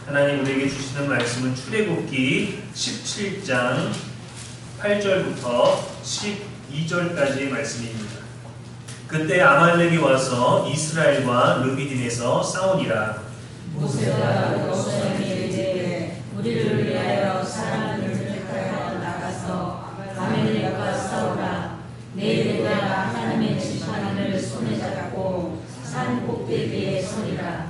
하나님 우리에게 주시는 말씀은 출애굽기 17장 8절부터 12절까지의 말씀입니다. 그때 아말렉이 와서 이스라엘과 르비딤에서 싸우니라. 모세가 여호수아에게 이르되 우리를 위하여 사람을 택하여 나가서 아말렉과 싸우라. 내일 내가 하나님의 지팡이를 손에 잡고 산 꼭대기에 서리라.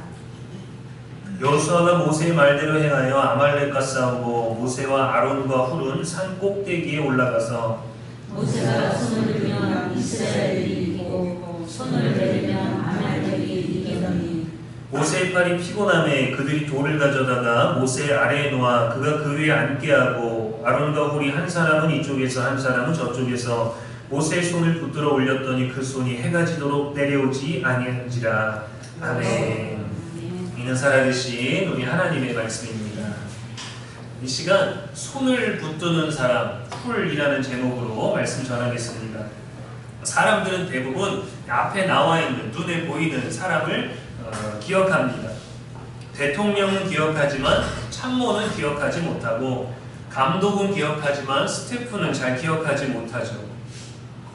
여호수아가 모세의 말대로 행하여 아말렉과 싸우고 모세와 아론과 훌은 산 꼭대기에 올라가서 모세가 손을 들면 이스라엘이 이기고 손을 내리면 아말렉이 이기더니 모세의 팔이 피곤함에 그들이 돌을 가져다가 모세 아래에 놓아 그가 그 위에 앉게 하고 아론과 훌이 한 사람은 이쪽에서 한 사람은 저쪽에서 모세의 손을 붙들어 올렸더니 그 손이 해가 지도록 내려오지 아니한지라. 아멘. 이는 살아계신 우리 하나님의 말씀입니다. 이 시간 손을 붙드는 사람, 훌이라는 제목으로 말씀 전하겠습니다. 사람들은 대부분 앞에 나와 있는 눈에 보이는 사람을 기억합니다. 대통령은 기억하지만 참모는 기억하지 못하고 감독은 기억하지만 스태프는 잘 기억하지 못하죠.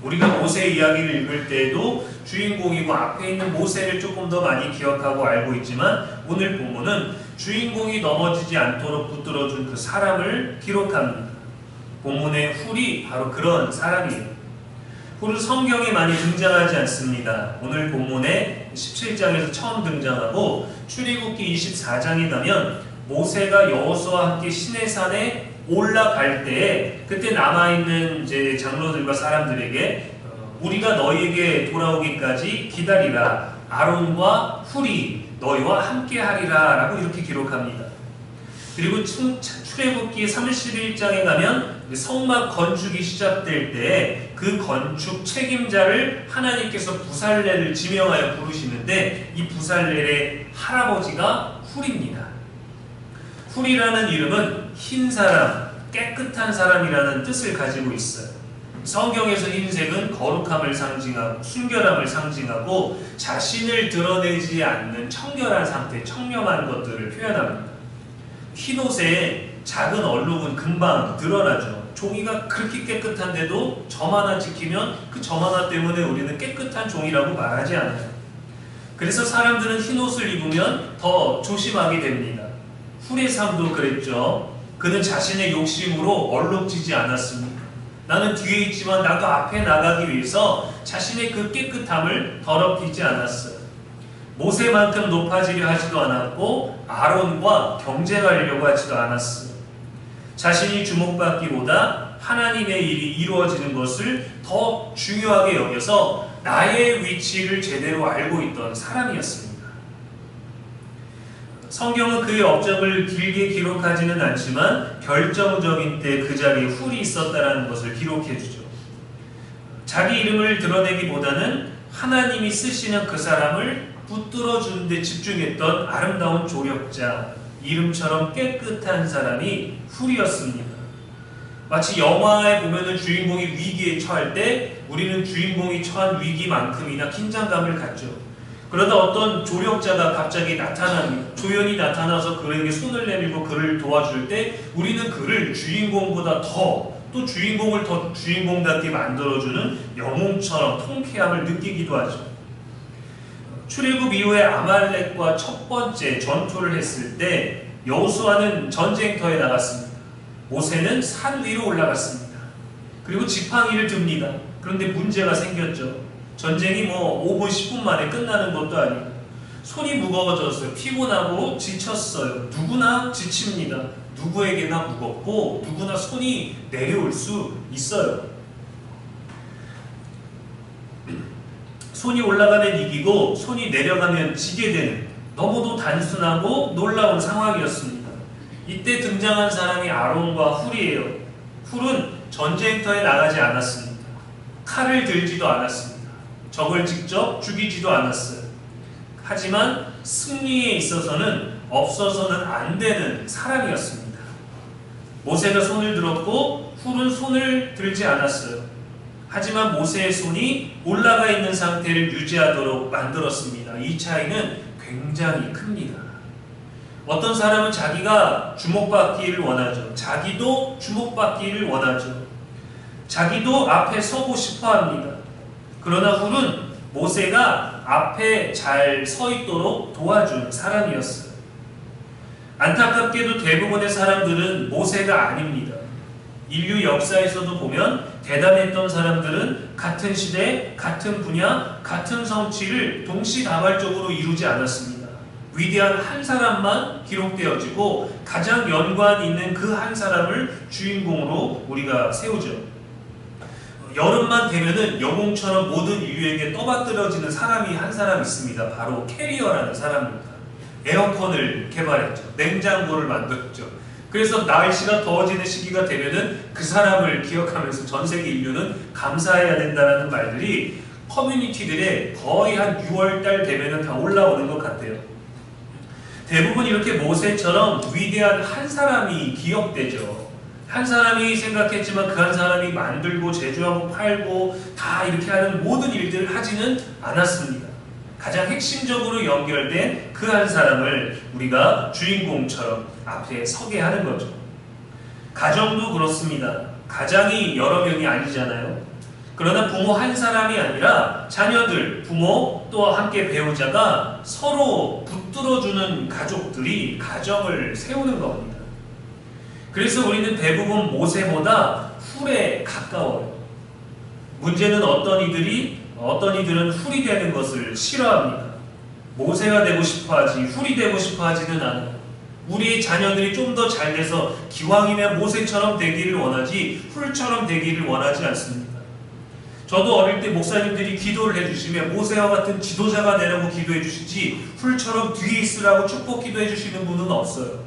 우리가 모세 이야기를 읽을 때에도 주인공이고 앞에 있는 모세를 조금 더 많이 기억하고 알고 있지만 오늘 본문은 주인공이 넘어지지 않도록 붙들어준 그 사람을 기록합니다. 본문의 훌이 바로 그런 사람이에요. 훌은 성경에 많이 등장하지 않습니다. 오늘 본문의 17장에서 처음 등장하고 출애굽기 24장에 가면 모세가 여호수아와 함께 시내산에 올라갈 때에 그때 남아있는 이제 장로들과 사람들에게 우리가 너희에게 돌아오기까지 기다리라. 아론과 훌이 너희와 함께 하리라 라고 이렇게 기록합니다. 그리고 출애굽기 31장에 가면 성막 건축이 시작될 때 그 건축 책임자를 하나님께서 부살렐을 지명하여 부르시는데 이 부살렐의 할아버지가 훌입니다. 훌이라는 이름은 흰 사람, 깨끗한 사람이라는 뜻을 가지고 있어요. 성경에서 흰색은 거룩함을 상징하고 순결함을 상징하고 자신을 드러내지 않는 청결한 상태, 청렴한 것들을 표현합니다. 흰옷에 작은 얼룩은 금방 드러나죠. 종이가 그렇게 깨끗한데도 점 하나 지키면 그 점 하나 때문에 우리는 깨끗한 종이라고 말하지 않아요. 그래서 사람들은 흰옷을 입으면 더 조심하게 됩니다. 훌의 삶도 그랬죠. 그는 자신의 욕심으로 얼룩지지 않았습니다. 나는 뒤에 있지만 나도 앞에 나가기 위해서 자신의 그 깨끗함을 더럽히지 않았어요. 모세만큼 높아지려 하지도 않았고 아론과 경쟁하려고 하지도 않았어요. 자신이 주목받기보다 하나님의 일이 이루어지는 것을 더 중요하게 여겨서 나의 위치를 제대로 알고 있던 사람이었습니다. 성경은 그의 업적을 길게 기록하지는 않지만 결정적인 때 그 자리에 훌이 있었다는 것을 기록해주죠. 자기 이름을 드러내기보다는 하나님이 쓰시는 그 사람을 붙들어주는 데 집중했던 아름다운 조력자, 이름처럼 깨끗한 사람이 훌이었습니다. 마치 영화에 보면은 주인공이 위기에 처할 때 우리는 주인공이 처한 위기만큼이나 긴장감을 갖죠. 그러다 어떤 조력자가 갑자기 나타납니다. 조연이 나타나서 그에게 손을 내밀고 그를 도와줄 때 우리는 그를 주인공보다 또 주인공을 더 주인공답게 만들어주는 영웅처럼 통쾌함을 느끼기도 하죠. 출애굽 이후에 아말렉과 첫 번째 전투를 했을 때 여호수아는 전쟁터에 나갔습니다. 모세는 산 위로 올라갔습니다. 그리고 지팡이를 듭니다. 그런데 문제가 생겼죠. 전쟁이 5분 10분 만에 끝나는 것도 아니고 손이 무거워졌어요. 피곤하고 지쳤어요. 누구나 지칩니다. 누구에게나 무겁고 누구나 손이 내려올 수 있어요. 손이 올라가면 이기고 손이 내려가면 지게 되는 너무도 단순하고 놀라운 상황이었습니다. 이때 등장한 사람이 아론과 훌이에요. 훌은 전쟁터에 나가지 않았습니다. 칼을 들지도 않았습니다. 적을 직접 죽이지도 않았어요. 하지만 승리에 있어서는 없어서는 안 되는 사람이었습니다. 모세가 손을 들었고 훌은 손을 들지 않았어요. 하지만 모세의 손이 올라가 있는 상태를 유지하도록 만들었습니다. 이 차이는 굉장히 큽니다. 어떤 사람은 자기가 주목받기를 원하죠. 자기도 주목받기를 원하죠. 자기도 앞에 서고 싶어 합니다. 그러나 훌은 모세가 앞에 잘 서 있도록 도와준 사람이었어요. 안타깝게도 대부분의 사람들은 모세가 아닙니다. 인류 역사에서도 보면 대단했던 사람들은 같은 시대, 같은 분야, 같은 성취를 동시다발적으로 이루지 않았습니다. 위대한 한 사람만 기록되어지고 가장 연관 있는 그 한 사람을 주인공으로 우리가 세우죠. 여름만 되면은 여공처럼 모든 인류에게 떠받들어지는 사람이 한 사람 있습니다. 바로 캐리어라는 사람입니다. 에어컨을 개발했죠. 냉장고를 만들었죠. 그래서 날씨가 더워지는 시기가 되면은 그 사람을 기억하면서 전 세계 인류는 감사해야 된다는 말들이 커뮤니티들에 거의 한 6월달 되면은 다 올라오는 것 같아요. 대부분 이렇게 모세처럼 위대한 한 사람이 기억되죠. 한 사람이 생각했지만 그 한 사람이 만들고 제조하고 팔고 다 이렇게 하는 모든 일들을 하지는 않았습니다. 가장 핵심적으로 연결된 그 한 사람을 우리가 주인공처럼 앞에 서게 하는 거죠. 가정도 그렇습니다. 가장이 여러 명이 아니잖아요. 그러나 부모 한 사람이 아니라 자녀들, 부모 또 함께 배우자가 서로 붙들어주는 가족들이 가정을 세우는 겁니다. 그래서 우리는 대부분 모세보다 훌에 가까워요. 문제는 어떤 이들은 훌이 되는 것을 싫어합니다. 모세가 되고 싶어하지 훌이 되고 싶어하지는 않아요. 우리의 자녀들이 좀 더 잘 돼서 기왕이면 모세처럼 되기를 원하지 훌처럼 되기를 원하지 않습니다. 저도 어릴 때 목사님들이 기도를 해주시면 모세와 같은 지도자가 되라고 기도해 주시지 훌처럼 뒤에 있으라고 축복 기도해 주시는 분은 없어요.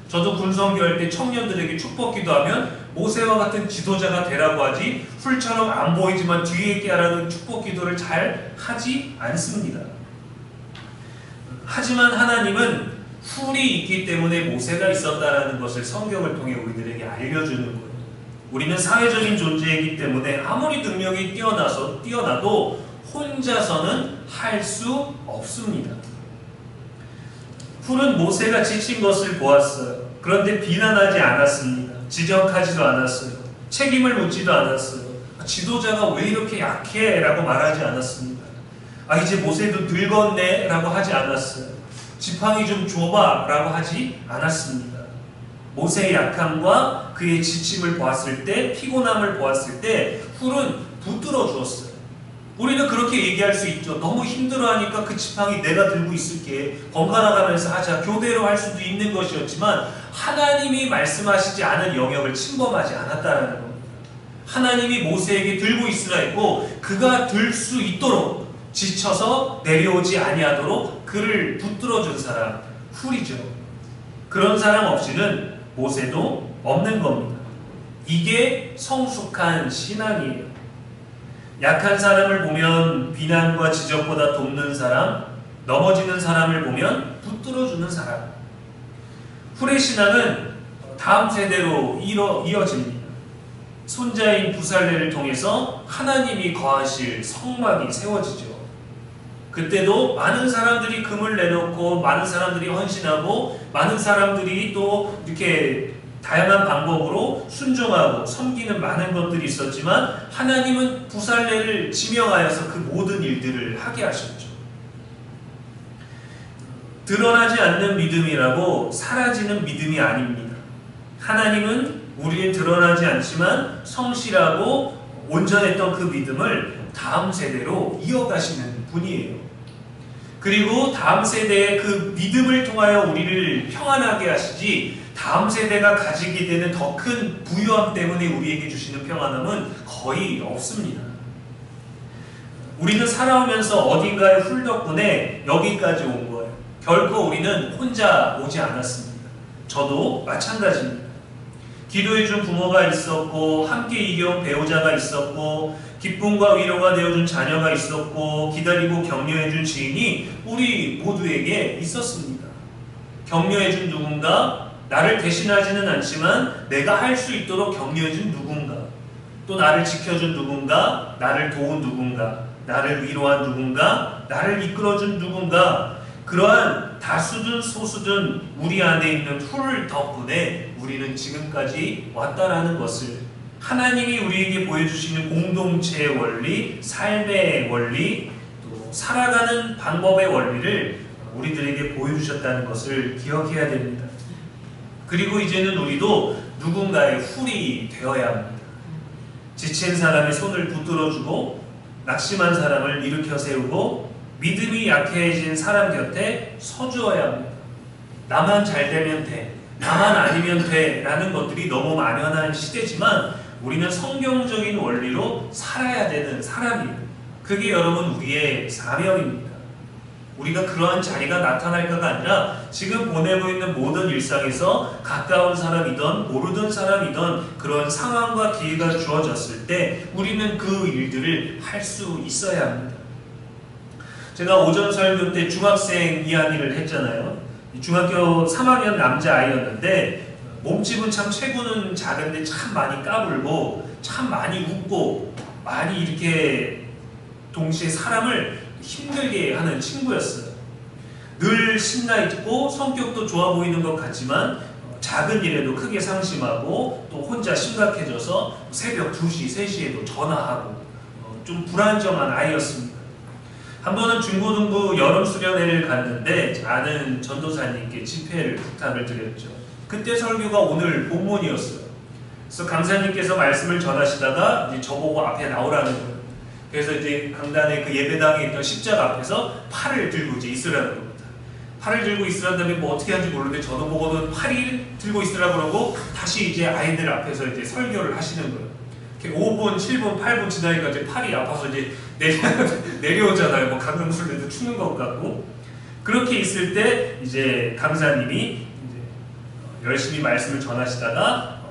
저도 군성교할 때 청년들에게 축복 기도하면 모세와 같은 지도자가 되라고 하지 훌처럼 안 보이지만 뒤에 있게 하라는 축복 기도를 잘 하지 않습니다. 하지만 하나님은 훌이 있기 때문에 모세가 있었다라는 것을 성경을 통해 우리들에게 알려주는 거예요. 우리는 사회적인 존재이기 때문에 아무리 능력이 뛰어나도 혼자서는 할 수 없습니다. 훌은 모세가 지친 것을 보았어요. 그런데 비난하지 않았습니다. 지적하지도 않았어요. 책임을 묻지도 않았어요. 지도자가 왜 이렇게 약해? 라고 말하지 않았습니다. 이제 모세도 늙었네? 라고 하지 않았어요. 지팡이 좀 줘봐 라고 하지 않았습니다. 모세의 약함과 그의 지침을 보았을 때, 피곤함을 보았을 때 훌은 붙들어 주었어요. 우리는 그렇게 얘기할 수 있죠. 너무 힘들어하니까 그 지팡이 내가 들고 있을게. 번갈아가면서 하자. 교대로 할 수도 있는 것이었지만 하나님이 말씀하시지 않은 영역을 침범하지 않았다는 겁니다. 하나님이 모세에게 들고 있으라 했고 그가 들 수 있도록 지쳐서 내려오지 아니하도록 그를 붙들어준 사람 훌이죠. 그런 사람 없이는 모세도 없는 겁니다. 이게 성숙한 신앙이에요. 약한 사람을 보면 비난과 지적보다 돕는 사람, 넘어지는 사람을 보면 붙들어주는 사람. 훌의 신앙은 다음 세대로 이어집니다. 손자인 부살레를 통해서 하나님이 거하실 성막이 세워지죠. 그때도 많은 사람들이 금을 내놓고 많은 사람들이 헌신하고 많은 사람들이 또 이렇게 다양한 방법으로 순종하고 섬기는 많은 것들이 있었지만 하나님은 부살레를 지명하여서 그 모든 일들을 하게 하셨죠. 드러나지 않는 믿음이라고 사라지는 믿음이 아닙니다. 하나님은 우리는 드러나지 않지만 성실하고 온전했던 그 믿음을 다음 세대로 이어가시는 분이에요. 그리고 다음 세대의 그 믿음을 통하여 우리를 평안하게 하시지 다음 세대가 가지게 되는 더 큰 부유함 때문에 우리에게 주시는 평안함은 거의 없습니다. 우리는 살아오면서 어딘가의 훌 덕분에 여기까지 온 거예요. 결코 우리는 혼자 오지 않았습니다. 저도 마찬가지입니다. 기도해준 부모가 있었고 함께 이겨온 배우자가 있었고 기쁨과 위로가 되어준 자녀가 있었고 기다리고 격려해준 지인이 우리 모두에게 있었습니다. 격려해준 누군가, 나를 대신하지는 않지만 내가 할 수 있도록 격려해준 누군가, 또 나를 지켜준 누군가, 나를 도운 누군가, 나를 위로한 누군가, 나를 이끌어준 누군가, 그러한 다수든 소수든 우리 안에 있는 훌 덕분에 우리는 지금까지 왔다라는 것을 하나님이 우리에게 보여주시는 공동체의 원리, 삶의 원리, 또 살아가는 방법의 원리를 우리들에게 보여주셨다는 것을 기억해야 됩니다. 그리고 이제는 우리도 누군가의 훌이 되어야 합니다. 지친 사람의 손을 붙들어주고 낙심한 사람을 일으켜 세우고 믿음이 약해진 사람 곁에 서주어야 합니다. 나만 잘 되면 돼, 나만 아니면 돼 라는 것들이 너무 만연한 시대지만 우리는 성경적인 원리로 살아야 되는 사람이에요. 그게 여러분 우리의 사명입니다. 우리가 그러한 자리가 나타날까가 아니라 지금 보내고 있는 모든 일상에서 가까운 사람이든 모르던 사람이든 그런 상황과 기회가 주어졌을 때 우리는 그 일들을 할 수 있어야 합니다. 제가 오전 설교 때 중학생 이야기를 했잖아요. 중학교 3학년 남자아이였는데 몸집은 참 체구는 작은데 참 많이 까불고 참 많이 웃고 많이 이렇게 동시에 사람을 힘들게 하는 친구였어요. 늘 신나 있고 성격도 좋아 보이는 것 같지만 작은 일에도 크게 상심하고 또 혼자 심각해져서 새벽 2시, 3시에도 전화하고 좀 불안정한 아이였습니다. 한 번은 중고등부 여름 수련회를 갔는데 아는 전도사님께 집회를 부탁을 드렸죠. 그때 설교가 오늘 본문이었어요. 그래서 강사님께서 말씀을 전하시다가 이제 저보고 앞에 나오라는 거예요. 그래서 이제 강단의 그 예배당에 있던 십자가 앞에서 팔을 들고 이제 있으라는 겁니다. 팔을 들고 있으라는 다음에 뭐 어떻게 하는지 모르는데 저도 보고는 팔을 들고 있으라 그러고 다시 이제 아이들 앞에서 이제 설교를 하시는 거예요. 5분, 7분, 8분 지나니까 이제 팔이 아파서 이제 내려오잖아요. 뭐 강릉술래도 추는 것 같고. 그렇게 있을 때 이제 강사님이 이제 열심히 말씀을 전하시다가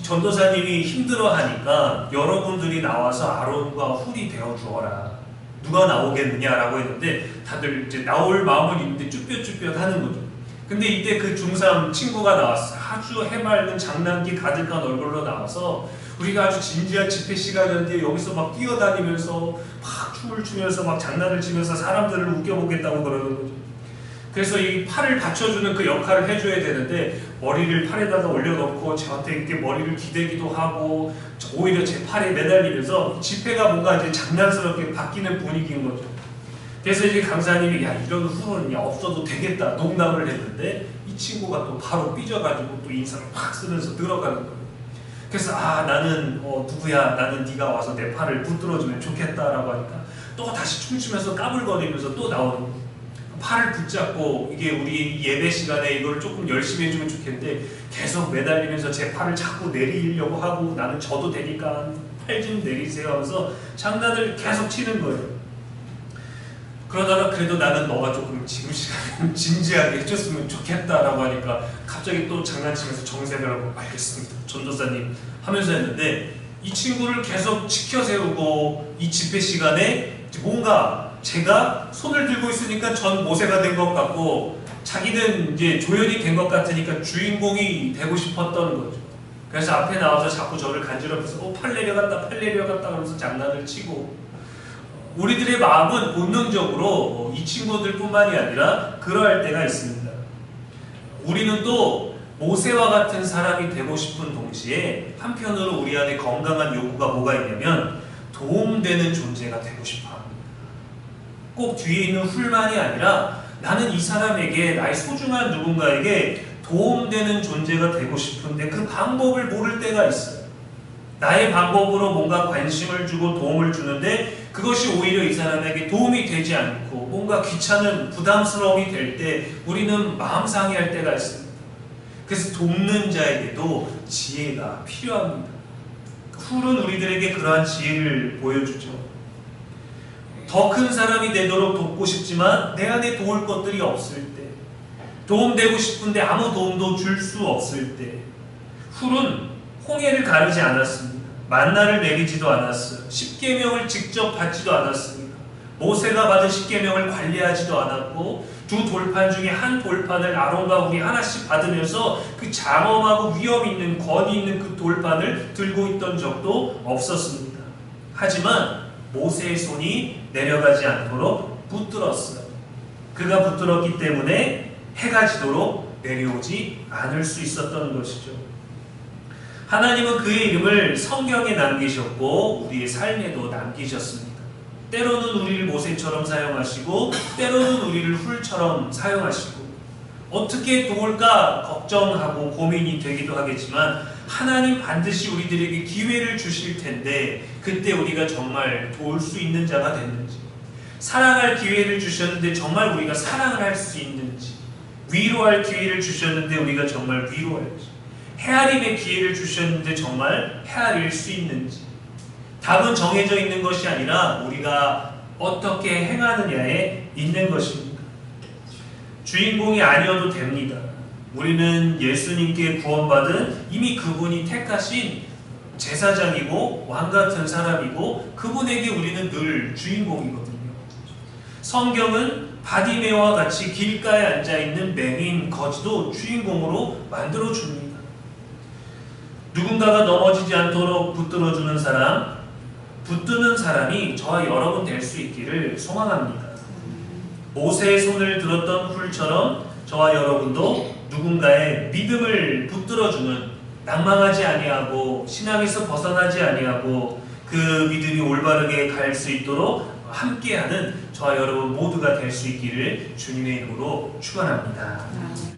전도사님이 힘들어하니까 여러분들이 나와서 아론과 훌이 되어 주어라. 누가 나오겠느냐라고 했는데 다들 이제 나올 마음은 있는데 쭈뼛쭈뼛 하는 거죠. 근데 이때 그 중3 친구가 나왔어. 아주 해맑은 장난기 가득한 얼굴로 나와서 우리가 아주 진지한 집회 시간이었는데 여기서 막 뛰어다니면서 막 춤을 추면서 막 장난을 치면서 사람들을 웃겨보겠다고 그러는 거죠. 그래서 이 팔을 받쳐주는 그 역할을 해줘야 되는데 머리를 팔에다가 올려놓고 저한테 이렇게 머리를 기대기도 하고 오히려 제 팔에 매달리면서 집회가 뭔가 이제 장난스럽게 바뀌는 분위기인 거죠. 그래서 이제 강사님이 야 이런 후는 없어도 되겠다 농담을 했는데 이 친구가 또 바로 삐져가지고 또 인상을 팍 쓰면서 들어가는 거예요. 그래서 나는 누구야 나는 네가 와서 내 팔을 붙들어주면 좋겠다라고 하니까 또 다시 춤추면서 까불거리면서 또 나오는 거예요. 팔을 붙잡고 이게 우리 예배 시간에 이걸 조금 열심히 해주면 좋겠는데 계속 매달리면서 제 팔을 자꾸 내리려고 하고 나는 져도 되니까 팔 좀 내리세요 하면서 장난을 계속 치는 거예요. 그러다가 그래도 나는 너가 조금 지금 시간에 진지하게 해줬으면 좋겠다라고 하니까 갑자기 또 장난치면서 정색을 하고 알겠습니다 전도사님 하면서 했는데 이 친구를 계속 지켜 세우고 이 집회 시간에 뭔가 제가 손을 들고 있으니까 전 모세가 된 것 같고 자기는 이제 조연이 된 것 같으니까 주인공이 되고 싶었던 거죠. 그래서 앞에 나와서 자꾸 저를 간지럽혀서 팔 내려갔다 팔 내려갔다 하면서 장난을 치고 우리들의 마음은 본능적으로 이 친구들뿐만이 아니라 그러할 때가 있습니다. 우리는 또 모세와 같은 사람이 되고 싶은 동시에 한편으로 우리 안에 건강한 요구가 뭐가 있냐면 도움되는 존재가 되고 싶어 합니다. 꼭 뒤에 있는 훌만이 아니라 나는 이 사람에게 나의 소중한 누군가에게 도움되는 존재가 되고 싶은데 그 방법을 모를 때가 있어요. 나의 방법으로 뭔가 관심을 주고 도움을 주는데 그것이 오히려 이 사람에게 도움이 되지 않고 뭔가 귀찮은 부담스러움이 될 때 우리는 마음 상해할 때가 있습니다. 그래서 돕는 자에게도 지혜가 필요합니다. 훌은 우리들에게 그러한 지혜를 보여주죠. 더 큰 사람이 되도록 돕고 싶지만 내 안에 도울 것들이 없을 때 도움되고 싶은데 아무 도움도 줄 수 없을 때 훌은 홍해를 가르지 않았습니다. 만나를 내리지도 않았어요. 십계명을 직접 받지도 않았습니다. 모세가 받은 십계명을 관리하지도 않았고 두 돌판 중에 한 돌판을 아론과 훌이 하나씩 받으면서 그 장엄하고 위험 있는 권위 있는 그 돌판을 들고 있던 적도 없었습니다. 하지만 모세의 손이 내려가지 않도록 붙들었어요. 그가 붙들었기 때문에 해가 지도록 내려오지 않을 수 있었던 것이죠. 하나님은 그의 이름을 성경에 남기셨고 우리의 삶에도 남기셨습니다. 때로는 우리를 모세처럼 사용하시고 때로는 우리를 훌처럼 사용하시고 어떻게 도울까 걱정하고 고민이 되기도 하겠지만 하나님 반드시 우리들에게 기회를 주실 텐데 그때 우리가 정말 도울 수 있는 자가 됐는지, 사랑할 기회를 주셨는데 정말 우리가 사랑을 할 수 있는지, 위로할 기회를 주셨는데 우리가 정말 위로할지, 헤아림의 기회를 주셨는데 정말 헤아릴 수 있는지, 답은 정해져 있는 것이 아니라 우리가 어떻게 행하느냐에 있는 것입니다. 주인공이 아니어도 됩니다. 우리는 예수님께 구원받은 이미 그분이 택하신 제사장이고 왕같은 사람이고 그분에게 우리는 늘 주인공이거든요. 성경은 바디메오와 같이 길가에 앉아있는 맹인 거지도 주인공으로 만들어줍니다. 누군가가 넘어지지 않도록 붙들어주는 사람, 붙드는 사람이 저와 여러분 될 수 있기를 소망합니다. 모세의 손을 들었던 훌처럼 저와 여러분도 누군가의 믿음을 붙들어주는, 낭망하지 아니하고 신앙에서 벗어나지 아니하고 그 믿음이 올바르게 갈 수 있도록 함께하는 저와 여러분 모두가 될 수 있기를 주님의 이름으로 축원합니다.